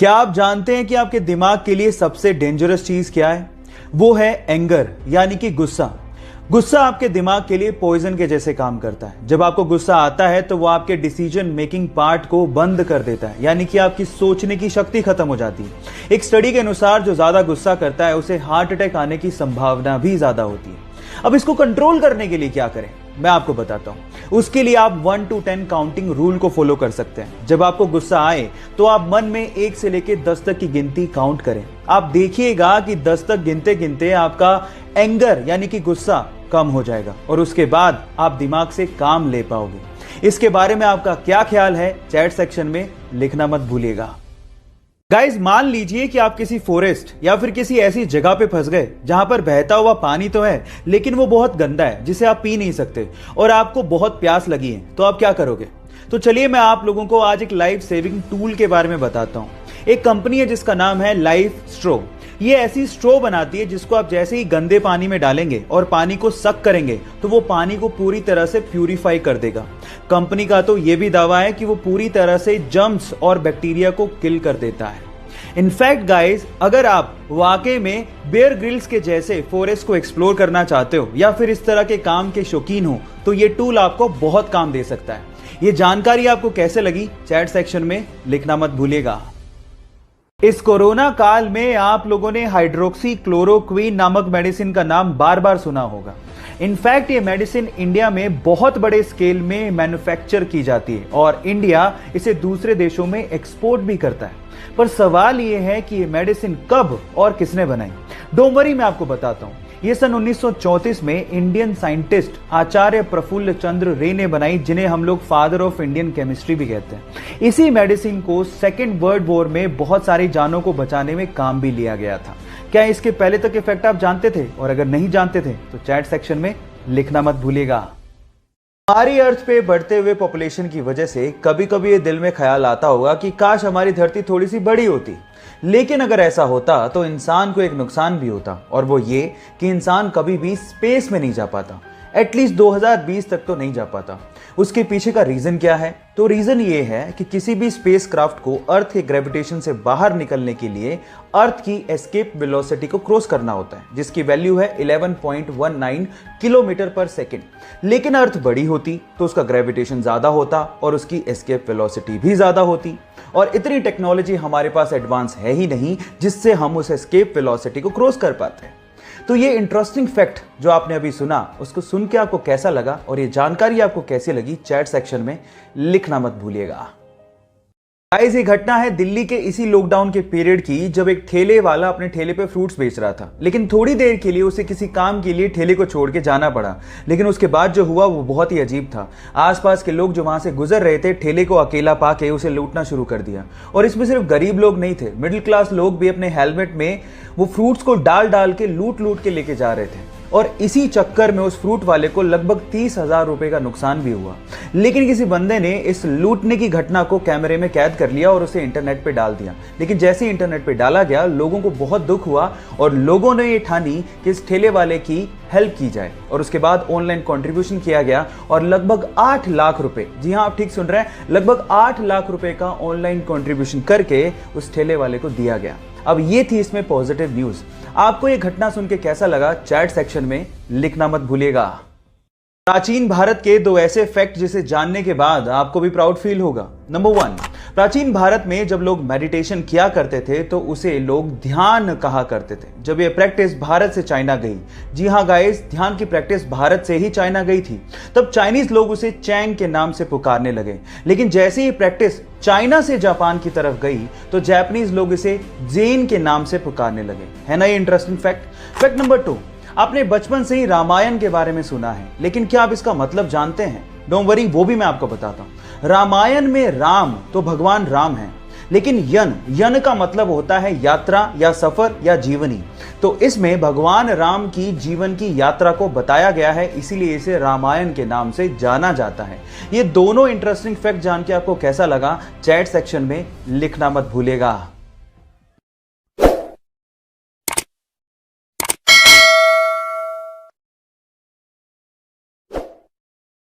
क्या आप जानते हैं कि आपके दिमाग के लिए सबसे डेंजरस चीज क्या है? वो है एंगर, यानी कि गुस्सा। गुस्सा आपके दिमाग के लिए पॉइजन के जैसे काम करता है। जब आपको गुस्सा आता है तो वो आपके डिसीजन मेकिंग पार्ट को बंद कर देता है, यानी कि आपकी सोचने की शक्ति खत्म हो जाती है। एक स्टडी के अनुसार जो ज्यादा गुस्सा करता है उसे हार्ट अटैक आने की संभावना भी ज्यादा होती है। अब इसको कंट्रोल करने के लिए क्या करें, मैं आपको बताता हूं। उसके लिए आप 1 to 10 काउंटिंग रूल को फॉलो कर सकते हैं। जब आपको गुस्सा आए तो आप मन में 1 से लेकर 10 तक की गिनती काउंट करें। आप देखिएगा कि 10 तक गिनते गिनते आपका एंगर यानी कि गुस्सा कम हो जाएगा और उसके बाद आप दिमाग से काम ले पाओगे। इसके बारे में आपका क्या ख्याल है, चैट सेक्शन में लिखना मत भूलिएगा। गाइस, मान लीजिए कि आप किसी फॉरेस्ट या फिर किसी ऐसी जगह पे फंस गए जहां पर बहता हुआ पानी तो है लेकिन वो बहुत गंदा है, जिसे आप पी नहीं सकते, और आपको बहुत प्यास लगी है, तो आप क्या करोगे? तो चलिए मैं आप लोगों को आज एक लाइफ सेविंग टूल के बारे में बताता हूं। एक कंपनी है जिसका नाम है लाइफ स्ट्रो। ये ऐसी स्ट्रो बनाती है जिसको आप जैसे ही गंदे पानी में डालेंगे और पानी को सक करेंगे तो वो पानी को पूरी तरह से प्यूरिफाई कर देगा। कंपनी का तो ये भी दावा है कि वो पूरी तरह से जर्म्स और बैक्टीरिया को किल कर देता है। इनफैक्ट गाइस, अगर आप वाकई में बेयर ग्रिल्स के जैसे फॉरेस्ट को एक्सप्लोर करना चाहते हो या फिर इस तरह के काम के शौकीन हो तो ये टूल आपको बहुत काम दे सकता है। ये जानकारी आपको कैसे लगी, चैट सेक्शन में लिखना मत भूलिएगा। इस कोरोना काल में आप लोगों ने हाइड्रोक्सी क्लोरोक्वीन नामक मेडिसिन का नाम बार बार सुना होगा। इनफैक्ट ये मेडिसिन इंडिया में बहुत बड़े स्केल में मैन्युफैक्चर की जाती है और इंडिया इसे दूसरे देशों में एक्सपोर्ट भी करता है। पर सवाल ये है कि ये मेडिसिन कब और किसने बनाई? डोंट वरी, मैं आपको बताता हूं। ये सन 1934 में इंडियन साइंटिस्ट आचार्य प्रफुल्ल चंद्र रे ने बनाई, जिन्हें हम लोग फादर ऑफ इंडियन केमिस्ट्री भी कहते हैं। इसी मेडिसिन को सेकेंड वर्ल्ड वॉर में बहुत सारी जानों को बचाने में काम भी लिया गया था। क्या इसके पहले तक इफेक्ट आप जानते थे? और अगर नहीं जानते थे तो चैट सेक्शन में लिखना मत भूलिएगा। हमारी अर्थ पे बढ़ते हुए पॉपुलेशन की वजह से कभी कभी ये दिल में ख्याल आता होगा कि काश हमारी धरती थोड़ी सी बड़ी होती। लेकिन अगर ऐसा होता तो इंसान को एक नुकसान भी होता, और वो ये कि इंसान कभी भी स्पेस में नहीं जा पाता। एटलीस्ट 2020 तक तो नहीं जा पाता। उसके पीछे का रीजन क्या है? तो रीजन ये है कि किसी भी स्पेसक्राफ्ट को अर्थ के ग्रेविटेशन से बाहर निकलने के लिए अर्थ की एस्केप वेलोसिटी को क्रॉस करना होता है, जिसकी वैल्यू है 11.19 किलोमीटर पर सेकेंड। लेकिन अर्थ बड़ी होती तो उसका ग्रेविटेशन ज्यादा होता और उसकी एस्केप वेलोसिटी भी ज्यादा होती, और इतनी टेक्नोलॉजी हमारे पास एडवांस है ही नहीं जिससे हम उस एस्केप वेलोसिटी को क्रॉस कर पाते हैं। तो ये इंटरेस्टिंग फैक्ट जो आपने अभी सुना, उसको सुन के आपको कैसा लगा और ये जानकारी आपको कैसी लगी, चैट सेक्शन में लिखना मत भूलिएगा। गाइस, ये घटना है दिल्ली के इसी लॉकडाउन के पीरियड की, जब एक ठेले वाला अपने ठेले पे फ्रूट्स बेच रहा था। लेकिन थोड़ी देर के लिए उसे किसी काम के लिए ठेले को छोड़ के जाना पड़ा। लेकिन उसके बाद जो हुआ वो बहुत ही अजीब था। आसपास के लोग जो वहां से गुजर रहे थे, ठेले को अकेला पाके उसे लूटना शुरू कर दिया। और इसमें सिर्फ गरीब लोग नहीं थे, मिडिल क्लास लोग भी अपने हेलमेट में वो फ्रूट्स को डाल डाल के लूट के लेके जा रहे थे। और इसी चक्कर में उस फ्रूट वाले को लगभग 30,000 रुपए का नुकसान भी हुआ। लेकिन किसी बंदे ने इस लूटने की घटना को कैमरे में कैद कर लिया और उसे इंटरनेट पे डाल दिया। लेकिन जैसे ही इंटरनेट पे डाला गया, लोगों को बहुत दुख हुआ और लोगों ने ये ठानी कि इस ठेले वाले की हेल्प की जाए। और उसके बाद ऑनलाइन कंट्रीब्यूशन किया गया और लगभग 8 लाख रुपए, जी हाँ आप ठीक सुन रहे हैं, लगभग 8 लाख रुपए का ऑनलाइन कंट्रीब्यूशन करके उस ठेले वाले को दिया गया। अब ये थी इसमें पॉजिटिव न्यूज। आपको ये घटना सुन के कैसा लगा, चैट सेक्शन में लिखना मत भूलिएगा। प्राचीन भारत के 2 ऐसे फैक्ट जिसे जानने के बाद आपको भी प्राउड फील होगा। नंबर 1, प्राचीन भारत में जब लोग मेडिटेशन किया करते थे तो उसे लोग ध्यान कहा करते थे। जब ये प्रैक्टिस भारत से चाइना गई, जी हाँ गाइस, ध्यान की प्रैक्टिस भारत से ही चाइना गई थी, तब चाइनीज लोग उसे चैंग के नाम से पुकारने लगे। लेकिन जैसे ही प्रैक्टिस चाइना से जापान की तरफ गई तो जापानीज लोग इसे जेन के नाम से पुकारने लगे। है ना ये इंटरेस्टिंग फैक्ट। फैक्ट नंबर 2, आपने बचपन से ही रामायण के बारे में सुना है, लेकिन क्या आप इसका मतलब जानते हैं? डोंट वरी, वो भी मैं आपको बताता हूं। रामायण में राम तो भगवान राम है, लेकिन यन का मतलब होता है यात्रा या सफर या जीवनी। तो इसमें भगवान राम की जीवन की यात्रा को बताया गया है, इसीलिए इसे रामायण के नाम से जाना जाता है। ये दोनों इंटरेस्टिंग फैक्ट जान के आपको कैसा लगा, चैट सेक्शन में लिखना मत भूलिएगा।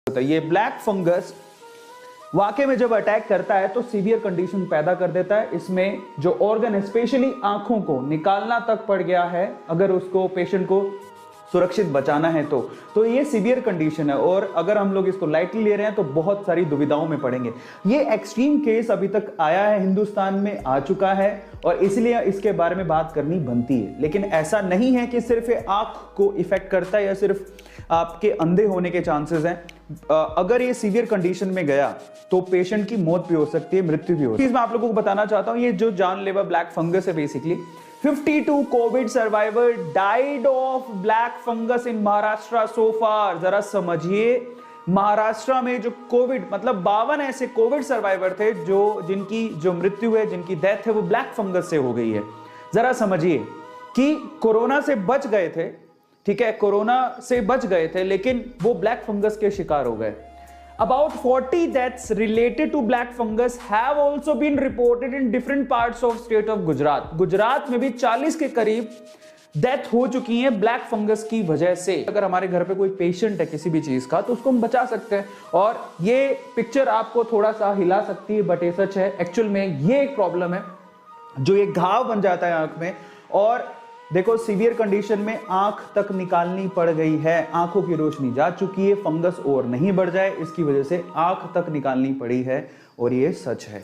ये ब्लैक फंगस वाकई में जब अटैक करता है तो सीवियर कंडीशन पैदा कर देता है। इसमें जो ऑर्गन स्पेशली आंखों को निकालना तक पड़ गया है, अगर उसको पेशेंट को सुरक्षित बचाना है तो ये सीवियर कंडीशन है। और अगर हम लोग इसको लाइटली ले रहे हैं तो बहुत सारी दुविधाओं में पड़ेंगे। ये एक्सट्रीम केस अभी तक आया है, हिंदुस्तान में आ चुका है और इसलिए इसके बारे में बात करनी बनती है। लेकिन ऐसा नहीं है कि सिर्फ आंख को इफेक्ट करता है या सिर्फ आपके अंधे होने के चांसेस हैं। अगर ये सीवियर कंडीशन में गया तो पेशेंट की मौत भी हो सकती है, मृत्यु भी हो सकती है। मैं आप लोगों को बताना चाहता हूं, ये जो जानलेवा ब्लैक फंगस है, basically 52 covid survivor died of black fungus in Maharashtra so far. जरा समझिए, महाराष्ट्र में जो कोविड, मतलब 52 ऐसे कोविड सर्वाइवर थे जिनकी जो मृत्यु है, जिनकी डेथ है, वो ब्लैक फंगस से हो गई है। जरा समझिए कि कोरोना से बच गए थे, ठीक है, कोरोना से बच गए थे, लेकिन वो ब्लैक फंगस के शिकार हो गए। About 40 deaths related to black fungus have also been reported in different parts of state of Gujarat. Gujarat में भी 40 के करीब डेथ हो चुकी है ब्लैक फंगस की वजह से। अगर हमारे घर पे कोई पेशेंट है किसी भी चीज का तो उसको हम बचा सकते हैं। और ये पिक्चर आपको थोड़ा सा हिला सकती है, बट ये सच है। एक्चुअल में ये एक प्रॉब्लम है, जो एक घाव बन जाता है आंख में, और देखो सीवियर कंडीशन में आंख तक निकालनी पड़ गई है, आंखों की रोशनी जा चुकी है, फंगस और नहीं बढ़ जाए इसकी वजह से आंख तक निकालनी पड़ी है, और ये सच है।